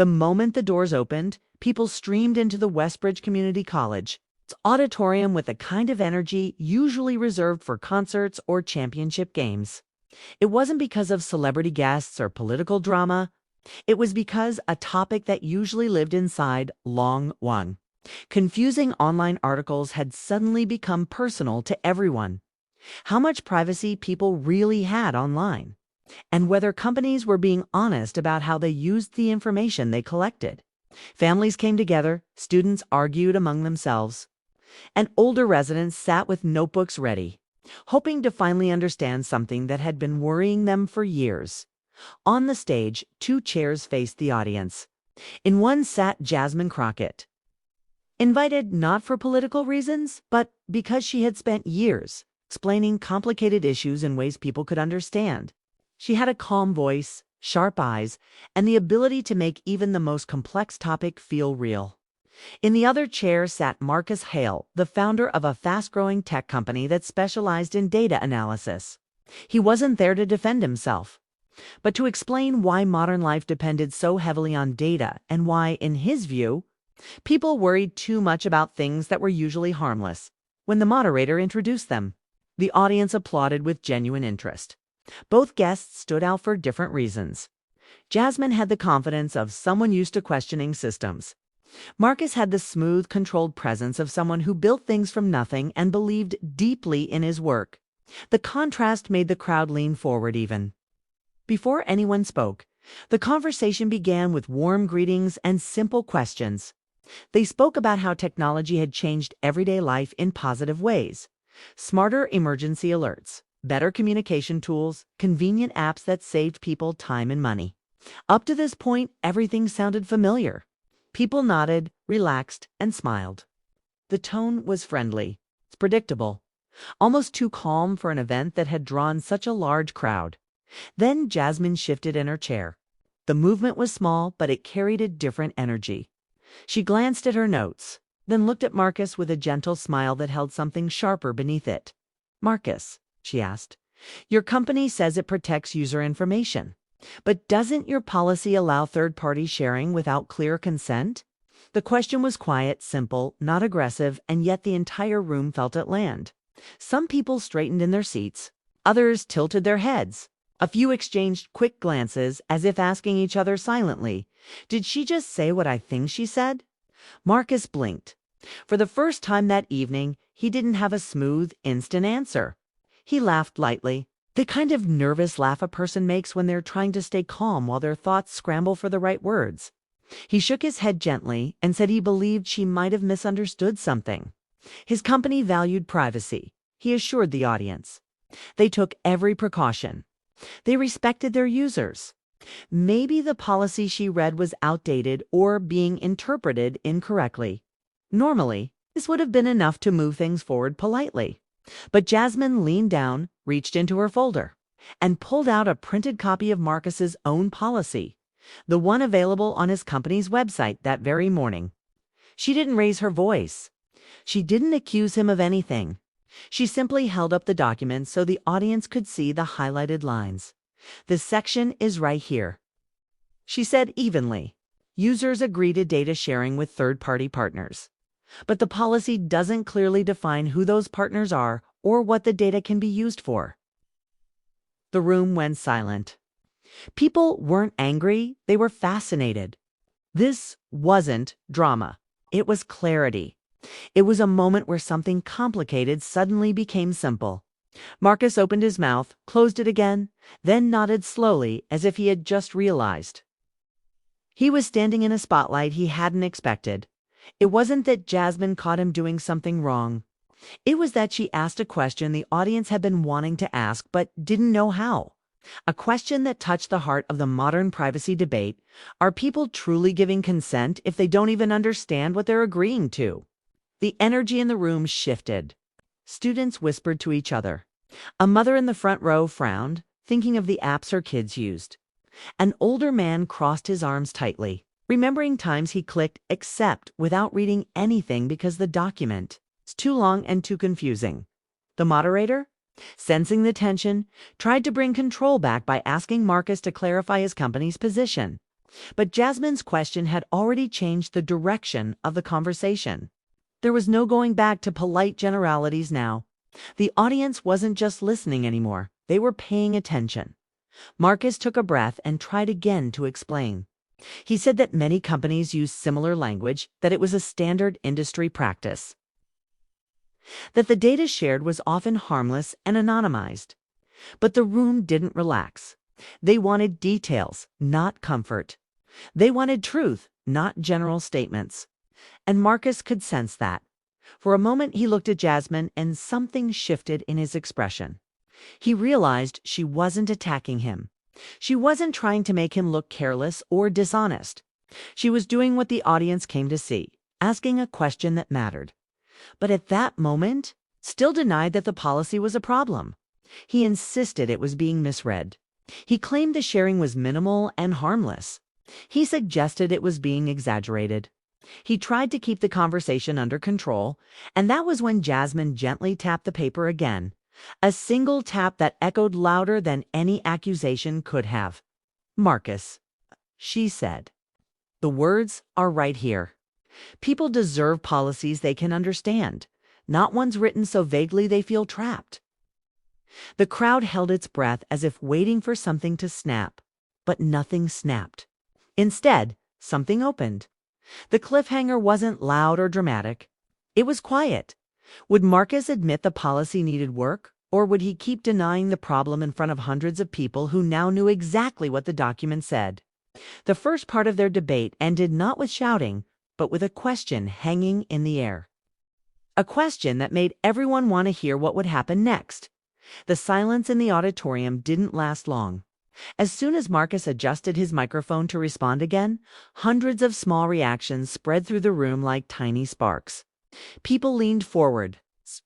The moment the doors opened, people streamed into the Westbridge Community College, its auditorium with the kind of energy usually reserved for concerts or championship games. It wasn't because of celebrity guests or political drama. It was because a topic that usually lived inside long won. Confusing online articles had suddenly become personal to everyone. How much privacy people really had online, and whether companies were being honest about how they used the information they collected. Families came together, students argued among themselves, and older residents sat with notebooks ready, hoping to finally understand something that had been worrying them for years. On the stage, 2 chairs faced the audience. In one sat Jasmine Crockett, invited not for political reasons, but because she had spent years explaining complicated issues in ways people could understand. She had a calm voice, sharp eyes, and the ability to make even the most complex topic feel real. In the other chair sat Marcus Hale, the founder of a fast-growing tech company that specialized in data analysis. He wasn't there to defend himself, but to explain why modern life depended so heavily on data and why, in his view, people worried too much about things that were usually harmless. When the moderator introduced them, the audience applauded with genuine interest. Both guests stood out for different reasons. Jasmine had the confidence of someone used to questioning systems. Marcus had the smooth, controlled presence of someone who built things from nothing and believed deeply in his work. The contrast made the crowd lean forward even. Before anyone spoke, the conversation began with warm greetings and simple questions. They spoke about how technology had changed everyday life in positive ways. Smarter emergency alerts, better communication tools, convenient apps that saved people time and money. Up to this point, everything sounded familiar. People nodded, relaxed, and smiled. The tone was friendly. It's predictable. Almost too calm for an event that had drawn such a large crowd. Then Jasmine shifted in her chair. The movement was small, but it carried a different energy. She glanced at her notes, then looked at Marcus with a gentle smile that held something sharper beneath it. "Marcus," she asked, "your company says it protects user information. But doesn't your policy allow third-party sharing without clear consent?" The question was quiet, simple, not aggressive, and yet the entire room felt it land. Some people straightened in their seats. Others tilted their heads. A few exchanged quick glances, as if asking each other silently, "Did she just say what I think she said?" Marcus blinked. For the first time that evening, he didn't have a smooth, instant answer. He laughed lightly. The kind of nervous laugh a person makes when they're trying to stay calm while their thoughts scramble for the right words. He shook his head gently and said he believed she might have misunderstood something. His company valued privacy, he assured the audience. They took every precaution. They respected their users. Maybe the policy she read was outdated or being interpreted incorrectly. Normally, this would have been enough to move things forward politely. But Jasmine leaned down, reached into her folder, and pulled out a printed copy of Marcus's own policy, the one available on his company's website that very morning. She didn't raise her voice. She didn't accuse him of anything. She simply held up the document so the audience could see the highlighted lines. "This section is right here," she said evenly. "Users agree to data sharing with third-party partners. But the policy doesn't clearly define who those partners are or what the data can be used for." The room went silent. People weren't angry, they were fascinated. This wasn't drama. It was clarity. It was a moment where something complicated suddenly became simple. Marcus opened his mouth, closed it again, then nodded slowly as if he had just realized. He was standing in a spotlight he hadn't expected. It wasn't that Jasmine caught him doing something wrong. It was that she asked a question the audience had been wanting to ask but didn't know how. A question that touched the heart of the modern privacy debate. Are people truly giving consent if they don't even understand what they're agreeing to? The energy in the room shifted. Students whispered to each other. A mother in the front row frowned, thinking of the apps her kids used. An older man crossed his arms tightly, remembering times he clicked accept without reading anything because the document was too long and too confusing. The moderator, sensing the tension, tried to bring control back by asking Marcus to clarify his company's position. But Jasmine's question had already changed the direction of the conversation. There was no going back to polite generalities now. The audience wasn't just listening anymore, they were paying attention. Marcus took a breath and tried again to explain. He said that many companies use similar language, that it was a standard industry practice, that the data shared was often harmless and anonymized. But the room didn't relax. They wanted details, not comfort. They wanted truth, not general statements. And Marcus could sense that. For a moment he looked at Jasmine and something shifted in his expression. He realized she wasn't attacking him. She wasn't trying to make him look careless or dishonest. She was doing what the audience came to see, asking a question that mattered. But at that moment, still denied that the policy was a problem. He insisted it was being misread. He claimed the sharing was minimal and harmless. He suggested it was being exaggerated. He tried to keep the conversation under control, and that was when Jasmine gently tapped the paper again. A single tap that echoed louder than any accusation could have. "Marcus," she said. "The words are right here. People deserve policies they can understand, not ones written so vaguely they feel trapped." The crowd held its breath as if waiting for something to snap, but nothing snapped. Instead, something opened. The cliffhanger wasn't loud or dramatic. It was quiet. Would Marcus admit the policy needed work, or would he keep denying the problem in front of hundreds of people who now knew exactly what the document said? The first part of their debate ended not with shouting, but with a question hanging in the air. A question that made everyone want to hear what would happen next. The silence in the auditorium didn't last long. As soon as Marcus adjusted his microphone to respond again, hundreds of small reactions spread through the room like tiny sparks. People leaned forward,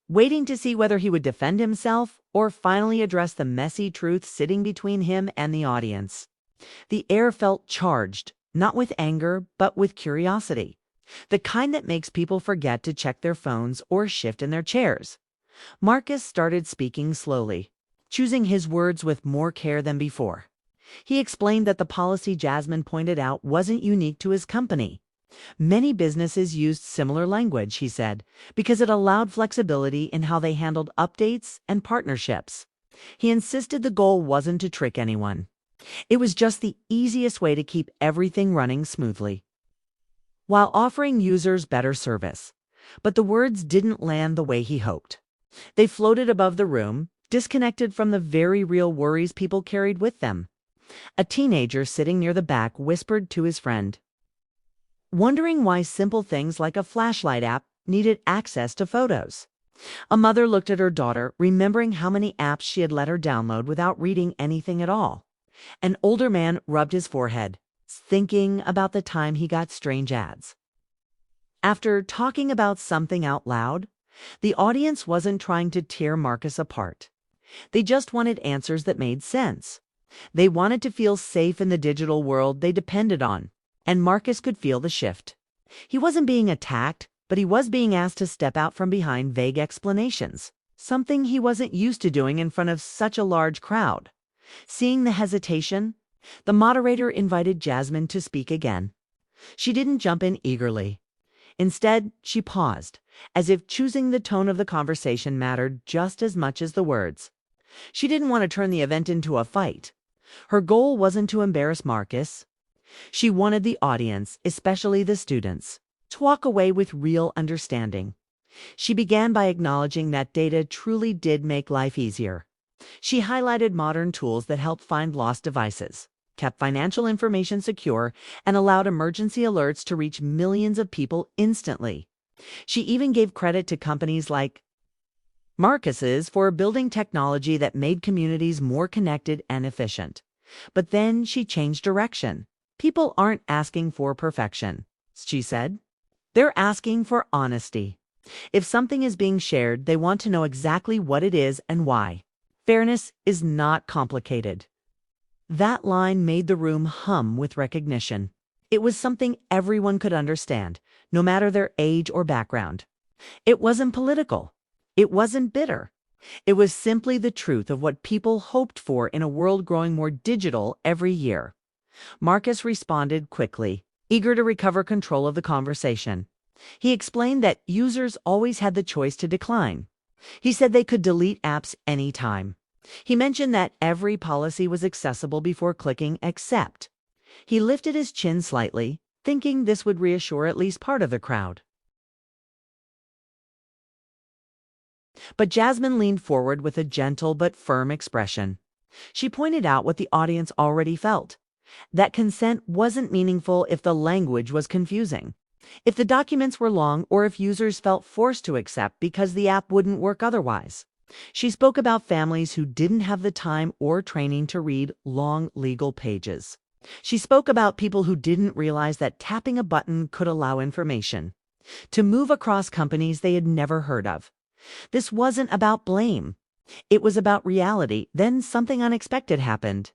waiting to see whether he would defend himself or finally address the messy truth sitting between him and the audience. The air felt charged, not with anger, but with curiosity. The kind that makes people forget to check their phones or shift in their chairs. Marcus started speaking slowly, choosing his words with more care than before. He explained that the policy Jasmine pointed out wasn't unique to his company. Many businesses used similar language, he said, because it allowed flexibility in how they handled updates and partnerships. He insisted the goal wasn't to trick anyone. It was just the easiest way to keep everything running smoothly, while offering users better service. But the words didn't land the way he hoped. They floated above the room, disconnected from the very real worries people carried with them. A teenager sitting near the back whispered to his friend, wondering why simple things like a flashlight app needed access to photos. A mother looked at her daughter, remembering how many apps she had let her download without reading anything at all. An older man rubbed his forehead, thinking about the time he got strange ads. After talking about something out loud, the audience wasn't trying to tear Marcus apart. They just wanted answers that made sense. They wanted to feel safe in the digital world they depended on, and Marcus could feel the shift. He wasn't being attacked, but he was being asked to step out from behind vague explanations, something he wasn't used to doing in front of such a large crowd. Seeing the hesitation, the moderator invited Jasmine to speak again. She didn't jump in eagerly. Instead, she paused, as if choosing the tone of the conversation mattered just as much as the words. She didn't want to turn the event into a fight. Her goal wasn't to embarrass Marcus. She wanted the audience, especially the students, to walk away with real understanding. She began by acknowledging that data truly did make life easier. She highlighted modern tools that helped find lost devices, kept financial information secure, and allowed emergency alerts to reach millions of people instantly. She even gave credit to companies like Marcus's for building technology that made communities more connected and efficient. But then she changed direction. People aren't asking for perfection, she said. They're asking for honesty. If something is being shared, they want to know exactly what it is and why. Fairness is not complicated. That line made the room hum with recognition. It was something everyone could understand, no matter their age or background. It wasn't political. It wasn't bitter. It was simply the truth of what people hoped for in a world growing more digital every year. Marcus responded quickly, eager to recover control of the conversation. He explained that users always had the choice to decline. He said they could delete apps anytime. He mentioned that every policy was accessible before clicking accept. He lifted his chin slightly, thinking this would reassure at least part of the crowd. But Jasmine leaned forward with a gentle but firm expression. She pointed out what the audience already felt, that consent wasn't meaningful if the language was confusing, if the documents were long, or if users felt forced to accept because the app wouldn't work otherwise. She spoke about families who didn't have the time or training to read long legal pages. She spoke about people who didn't realize that tapping a button could allow information to move across companies they had never heard of. This wasn't about blame. It was about reality. Then something unexpected happened.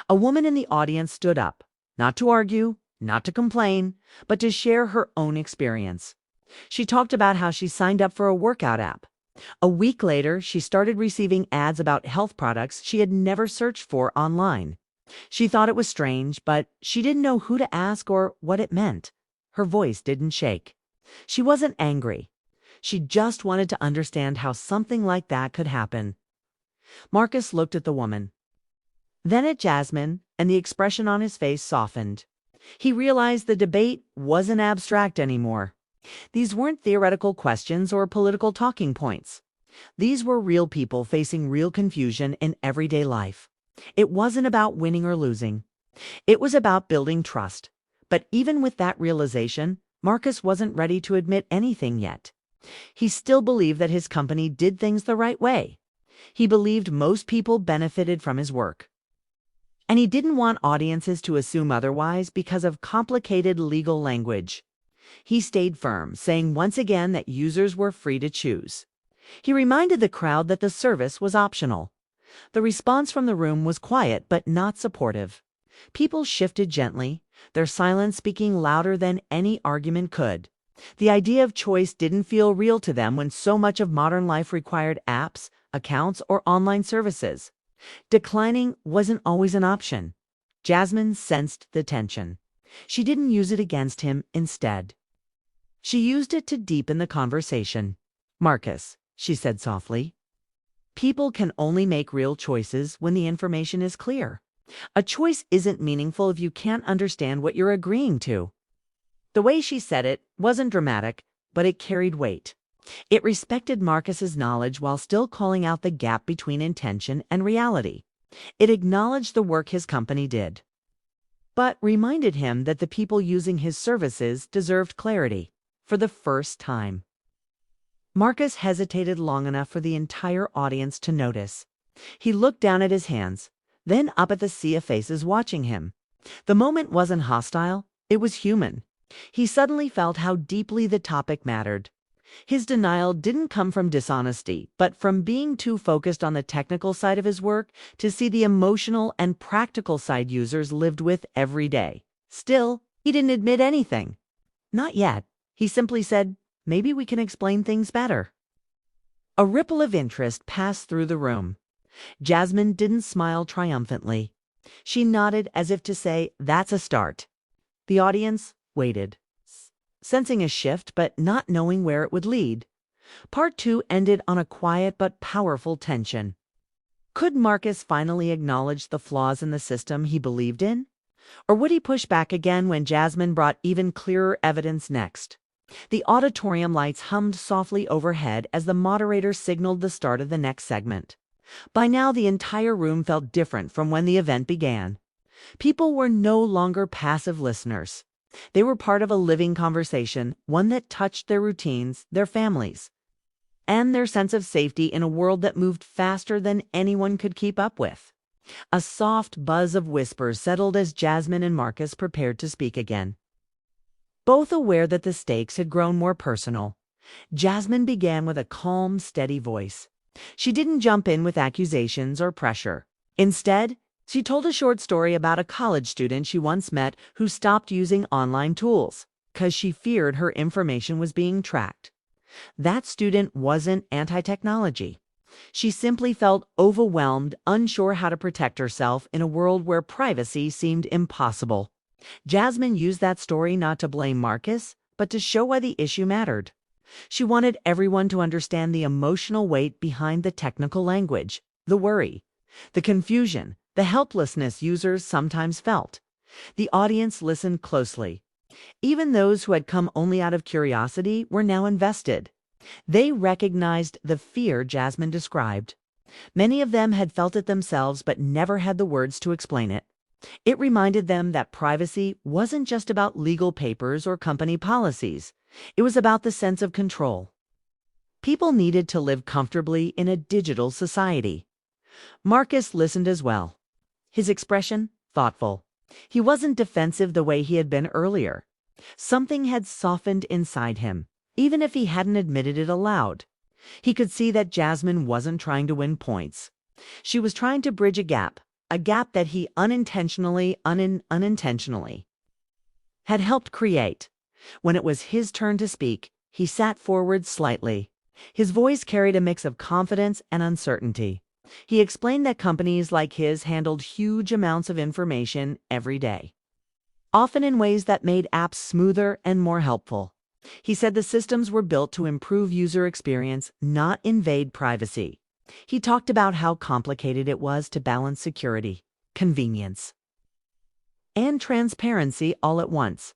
A woman in the audience stood up, not to argue, not to complain, but to share her own experience. She talked about how she signed up for a workout app. A week later, she started receiving ads about health products she had never searched for online. She thought it was strange, but she didn't know who to ask or what it meant. Her voice didn't shake. She wasn't angry. She just wanted to understand how something like that could happen. Marcus looked at the woman, then at Jasmine, and the expression on his face softened. He realized the debate wasn't abstract anymore. These weren't theoretical questions or political talking points. These were real people facing real confusion in everyday life. It wasn't about winning or losing. It was about building trust. But even with that realization, Marcus wasn't ready to admit anything yet. He still believed that his company did things the right way. He believed most people benefited from his work. And he didn't want audiences to assume otherwise because of complicated legal language. He stayed firm, saying once again that users were free to choose. He reminded the crowd that the service was optional. The response from the room was quiet but not supportive. People shifted gently, their silence speaking louder than any argument could. The idea of choice didn't feel real to them when so much of modern life required apps, accounts, or online services. Declining wasn't always an option. Jasmine sensed the tension. She didn't use it against him. Instead, she used it to deepen the conversation. "Marcus," she said softly, "people can only make real choices when the information is clear. A choice isn't meaningful if you can't understand what you're agreeing to." The way she said it wasn't dramatic, but it carried weight. It respected Marcus's knowledge while still calling out the gap between intention and reality. It acknowledged the work his company did, but reminded him that the people using his services deserved clarity for the first time. Marcus hesitated long enough for the entire audience to notice. He looked down at his hands, then up at the sea of faces watching him. The moment wasn't hostile, it was human. He suddenly felt how deeply the topic mattered. His denial didn't come from dishonesty, but from being too focused on the technical side of his work to see the emotional and practical side users lived with every day. Still, he didn't admit anything. Not yet. He simply said, "Maybe we can explain things better." A ripple of interest passed through the room. Jasmine didn't smile triumphantly. She nodded as if to say, "That's a start." The audience waited, sensing a shift but not knowing where it would lead. Part 2 ended on a quiet but powerful tension. Could Marcus finally acknowledge the flaws in the system he believed in? Or would he push back again when Jasmine brought even clearer evidence next? The auditorium lights hummed softly overhead as the moderator signaled the start of the next segment. By now, the entire room felt different from when the event began. People were no longer passive listeners. They were part of a living conversation, one that touched their routines, their families, and their sense of safety in a world that moved faster than anyone could keep up with. A soft buzz of whispers settled as Jasmine and Marcus prepared to speak again. Both aware that the stakes had grown more personal, Jasmine began with a calm, steady voice. She didn't jump in with accusations or pressure. Instead, she told a short story about a college student she once met who stopped using online tools because she feared her information was being tracked. That student wasn't anti-technology. She simply felt overwhelmed, unsure how to protect herself in a world where privacy seemed impossible. Jasmine used that story not to blame Marcus, but to show why the issue mattered. She wanted everyone to understand the emotional weight behind the technical language, the worry, the confusion, the helplessness users sometimes felt. The audience listened closely. Even those who had come only out of curiosity were now invested. They recognized the fear Jasmine described. Many of them had felt it themselves but never had the words to explain it. It reminded them that privacy wasn't just about legal papers or company policies. It was about the sense of control. People needed to live comfortably in a digital society. Marcus listened as well. His expression, thoughtful. He wasn't defensive the way he had been earlier. Something had softened inside him, even if he hadn't admitted it aloud. He could see that Jasmine wasn't trying to win points. She was trying to bridge a gap that he unintentionally had helped create. When it was his turn to speak, he sat forward slightly. His voice carried a mix of confidence and uncertainty. He explained that companies like his handled huge amounts of information every day, often in ways that made apps smoother and more helpful. He said the systems were built to improve user experience, not invade privacy. He talked about how complicated it was to balance security, convenience, and transparency all at once.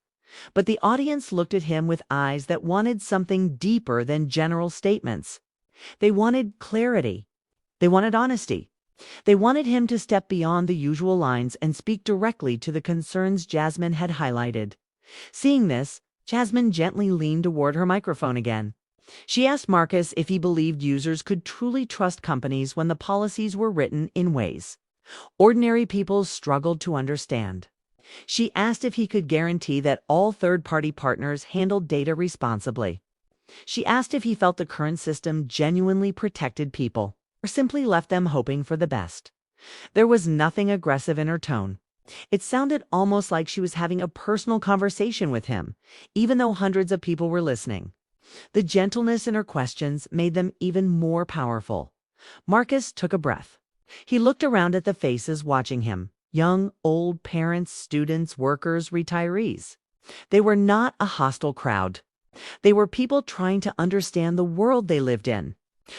But the audience looked at him with eyes that wanted something deeper than general statements. They wanted clarity. They wanted honesty. They wanted him to step beyond the usual lines and speak directly to the concerns Jasmine had highlighted. Seeing this, Jasmine gently leaned toward her microphone again. She asked Marcus if he believed users could truly trust companies when the policies were written in ways ordinary people struggled to understand. She asked if he could guarantee that all third-party partners handled data responsibly. She asked if he felt the current system genuinely protected people, or simply left them hoping for the best. There was nothing aggressive in her tone. It sounded almost like she was having a personal conversation with him, even though hundreds of people were listening. The gentleness in her questions made them even more powerful. Marcus took a breath. He looked around at the faces watching him. Young, old, parents, students, workers, retirees. They were not a hostile crowd. They were people trying to understand the world they lived in.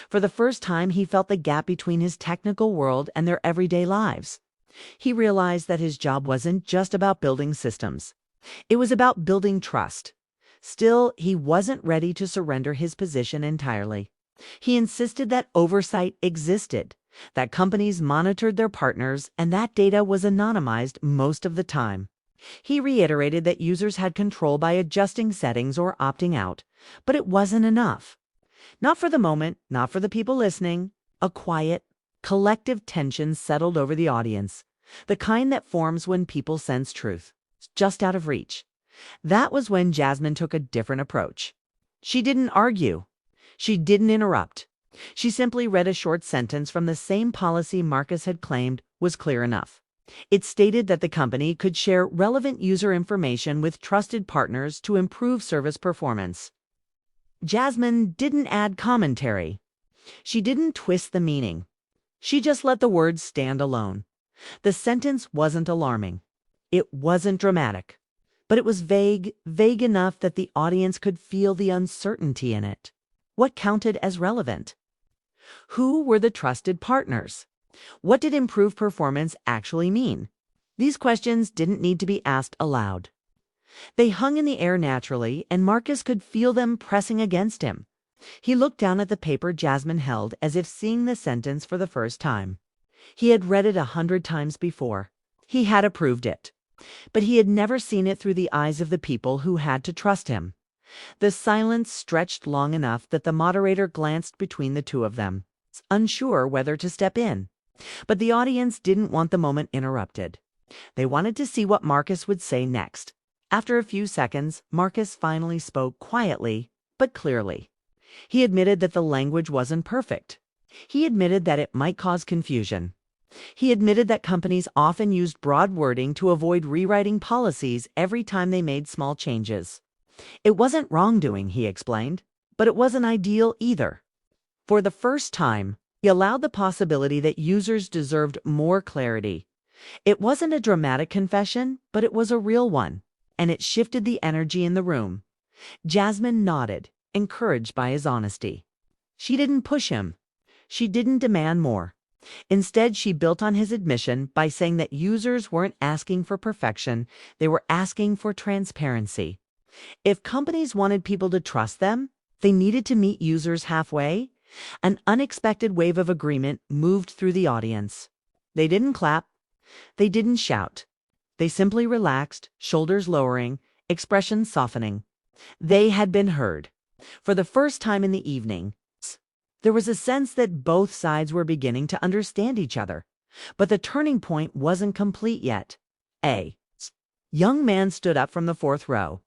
For the first time, he felt the gap between his technical world and their everyday lives. He realized that his job wasn't just about building systems. It was about building trust. Still, he wasn't ready to surrender his position entirely. He insisted that oversight existed, that companies monitored their partners, and that data was anonymized most of the time. He reiterated that users had control by adjusting settings or opting out, but it wasn't enough. Not for the moment, not for the people listening. A quiet, collective tension settled over the audience, the kind that forms when people sense truth, just out of reach. That was when Jasmine took a different approach. She didn't argue. She didn't interrupt. She simply read a short sentence from the same policy Marcus had claimed was clear enough. It stated that the company could share relevant user information with trusted partners to improve service performance. Jasmine didn't add commentary. She didn't twist the meaning. She just let the words stand alone. The sentence wasn't alarming. It wasn't dramatic. But it was vague enough that the audience could feel the uncertainty in it. What counted as relevant? Who were the trusted partners? What did improved performance actually mean? These questions didn't need to be asked aloud. They hung in the air naturally, and Marcus could feel them pressing against him. He looked down at the paper Jasmine held as if seeing the sentence for the first time. He had read it 100 times before. He had approved it. But he had never seen it through the eyes of the people who had to trust him. The silence stretched long enough that the moderator glanced between the two of them, unsure whether to step in. But the audience didn't want the moment interrupted. They wanted to see what Marcus would say next. After a few seconds, Marcus finally spoke quietly, but clearly. He admitted that the language wasn't perfect. He admitted that it might cause confusion. He admitted that companies often used broad wording to avoid rewriting policies every time they made small changes. It wasn't wrongdoing, he explained, but it wasn't ideal either. For the first time, He allowed the possibility that users deserved more clarity. It wasn't a dramatic confession, but it was a real one, and it shifted the energy in the room. Jasmine nodded, encouraged by his honesty. She didn't push him. She didn't demand more. Instead, she built on his admission by saying that users weren't asking for perfection, they were asking for transparency. If companies wanted people to trust them, they needed to meet users halfway. An unexpected wave of agreement moved through the audience. They didn't clap. They didn't shout. They simply relaxed, shoulders lowering, expressions softening. They had been heard. For the first time in the evening, there was a sense that both sides were beginning to understand each other. But the turning point wasn't complete yet. A young man stood up from the fourth row.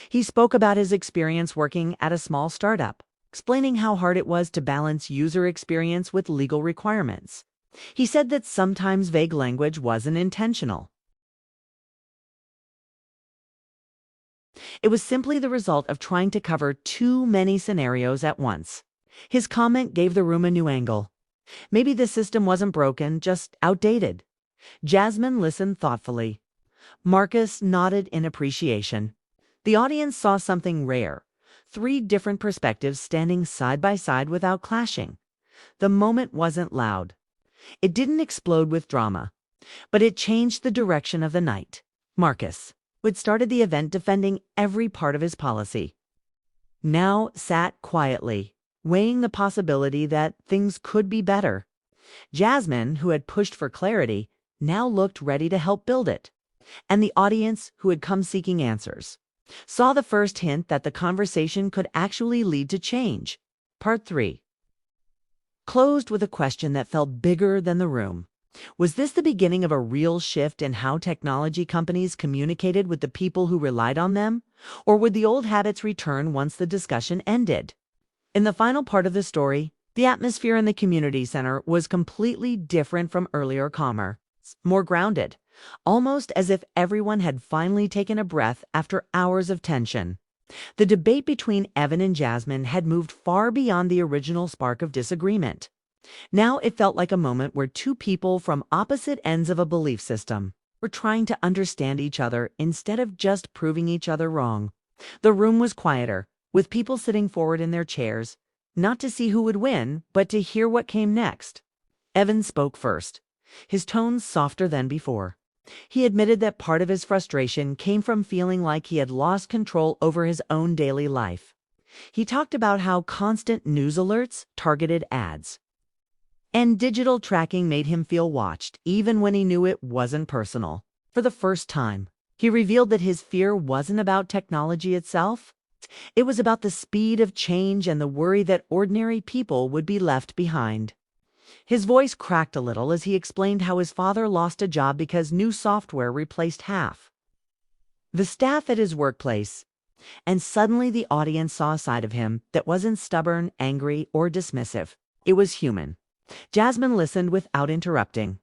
He spoke about his experience working at a small startup, explaining how hard it was to balance user experience with legal requirements. He said that sometimes vague language wasn't intentional. It was simply the result of trying to cover too many scenarios at once. His comment gave the room a new angle. Maybe the system wasn't broken, just outdated. Jasmine listened thoughtfully. Marcus nodded in appreciation. The audience saw something rare. 3 different perspectives standing side by side without clashing. The moment wasn't loud. It didn't explode with drama, but it changed the direction of the night. Marcus, who had started the event defending every part of his policy, now sat quietly, weighing the possibility that things could be better. Jasmine, who had pushed for clarity, now looked ready to help build it. And the audience, who had come seeking answers, saw the first hint that the conversation could actually lead to change. Part 3 closed with a question that felt bigger than the room. Was this the beginning of a real shift in how technology companies communicated with the people who relied on them? Or would the old habits return once the discussion ended? In the final part of the story, the atmosphere in the community center was completely different from earlier, calmer, more grounded, almost as if everyone had finally taken a breath after hours of tension. The debate between Evan and Jasmine had moved far beyond the original spark of disagreement. Now it felt like a moment where 2 people from opposite ends of a belief system were trying to understand each other instead of just proving each other wrong. The room was quieter, with people sitting forward in their chairs, not to see who would win, but to hear what came next. Evan spoke first, his tones softer than before. He admitted that part of his frustration came from feeling like he had lost control over his own daily life. He talked about how constant news alerts targeted ads, and digital tracking made him feel watched, even when he knew it wasn't personal. For the first time, he revealed that his fear wasn't about technology itself. It was about the speed of change and the worry that ordinary people would be left behind. His voice cracked a little as he explained how his father lost a job because new software replaced half the staff at his workplace. And suddenly the audience saw a side of him that wasn't stubborn, angry, or dismissive. It was human. Jasmine listened without interrupting.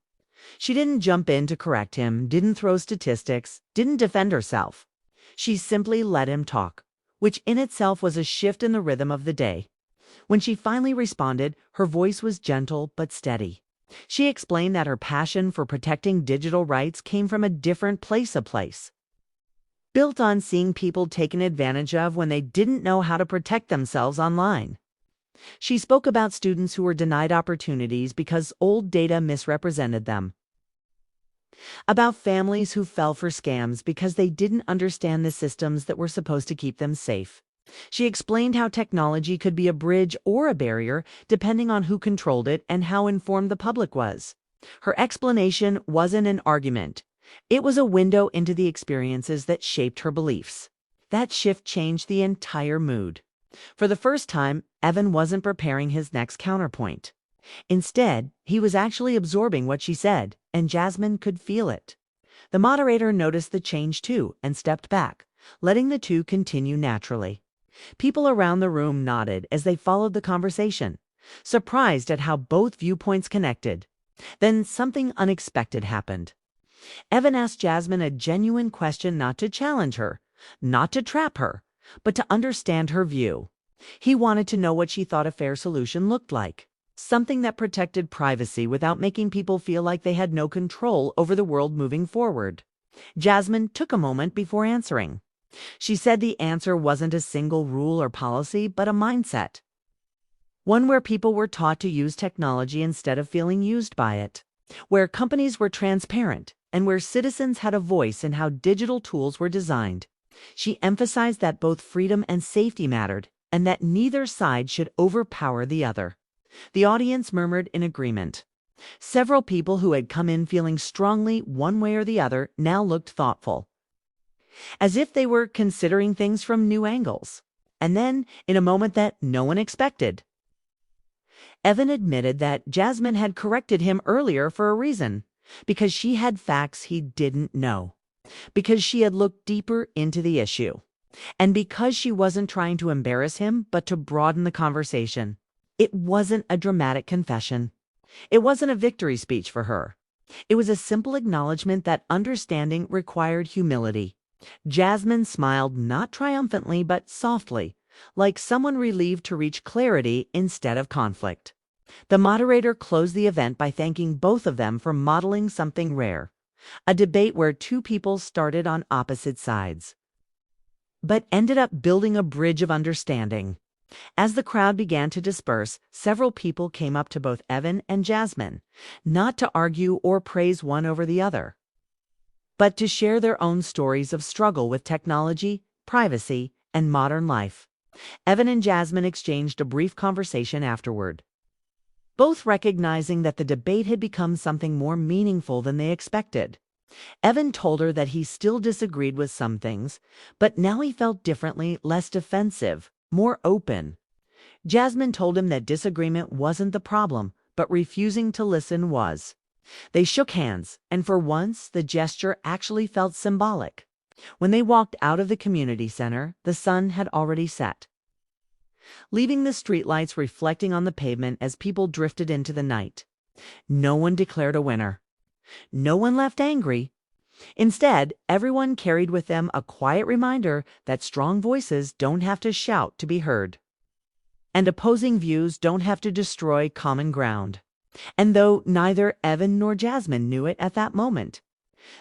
She didn't jump in to correct him, didn't throw statistics, didn't defend herself. She simply let him talk, which in itself was a shift in the rhythm of the day. When she finally responded, her voice was gentle but steady. She explained that her passion for protecting digital rights came from a different place, built on seeing people taken advantage of when they didn't know how to protect themselves online. She spoke about students who were denied opportunities because old data misrepresented them, about families who fell for scams because they didn't understand the systems that were supposed to keep them safe. She explained how technology could be a bridge or a barrier depending on who controlled it and how informed the public was. Her explanation wasn't an argument. It was a window into the experiences that shaped her beliefs. That shift changed the entire mood. For the first time, Evan wasn't preparing his next counterpoint. Instead, he was actually absorbing what she said, and Jasmine could feel it. The moderator noticed the change too and stepped back, letting the 2 continue naturally. People around the room nodded as they followed the conversation, surprised at how both viewpoints connected. Then something unexpected happened. Evan asked Jasmine a genuine question, not to challenge her, not to trap her, but to understand her view. He wanted to know what she thought a fair solution looked like. something that protected privacy without making people feel like they had no control over the world moving forward. Jasmine took a moment before answering. She said the answer wasn't a single rule or policy, but a mindset. One where people were taught to use technology instead of feeling used by it, where companies were transparent, and where citizens had a voice in how digital tools were designed. She emphasized that both freedom and safety mattered, and that neither side should overpower the other. The audience murmured in agreement. Several people who had come in feeling strongly one way or the other now looked thoughtful, as if they were considering things from new angles. And then, in a moment that no one expected, Evan admitted that Jasmine had corrected him earlier for a reason, because she had facts he didn't know, because she had looked deeper into the issue, and because she wasn't trying to embarrass him but to broaden the conversation. It wasn't a dramatic confession. It wasn't a victory speech for her. It was a simple acknowledgement that understanding required humility. Jasmine smiled not triumphantly but softly, like someone relieved to reach clarity instead of conflict. The moderator closed the event by thanking both of them for modeling something rare, a debate where two people started on opposite sides, but ended up building a bridge of understanding. As the crowd began to disperse, several people came up to both Evan and Jasmine, not to argue or praise one over the other, but to share their own stories of struggle with technology, privacy, and modern life. Evan and Jasmine exchanged a brief conversation afterward, both recognizing that the debate had become something more meaningful than they expected. Evan told her that he still disagreed with some things, but now he felt differently, less defensive, more open. Jasmine told him that disagreement wasn't the problem, but refusing to listen was. They shook hands, and for once, the gesture actually felt symbolic. When they walked out of the community center, the sun had already set, leaving the streetlights reflecting on the pavement as people drifted into the night. No one declared a winner. No one left angry. Instead, everyone carried with them a quiet reminder that strong voices don't have to shout to be heard, and opposing views don't have to destroy common ground. And though neither Evan nor Jasmine knew it at that moment,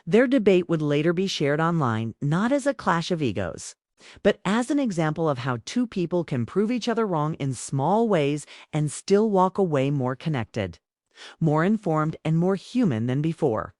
their debate would later be shared online, not as a clash of egos, but as an example of how two people can prove each other wrong in small ways and still walk away more connected, more informed, and more human than before.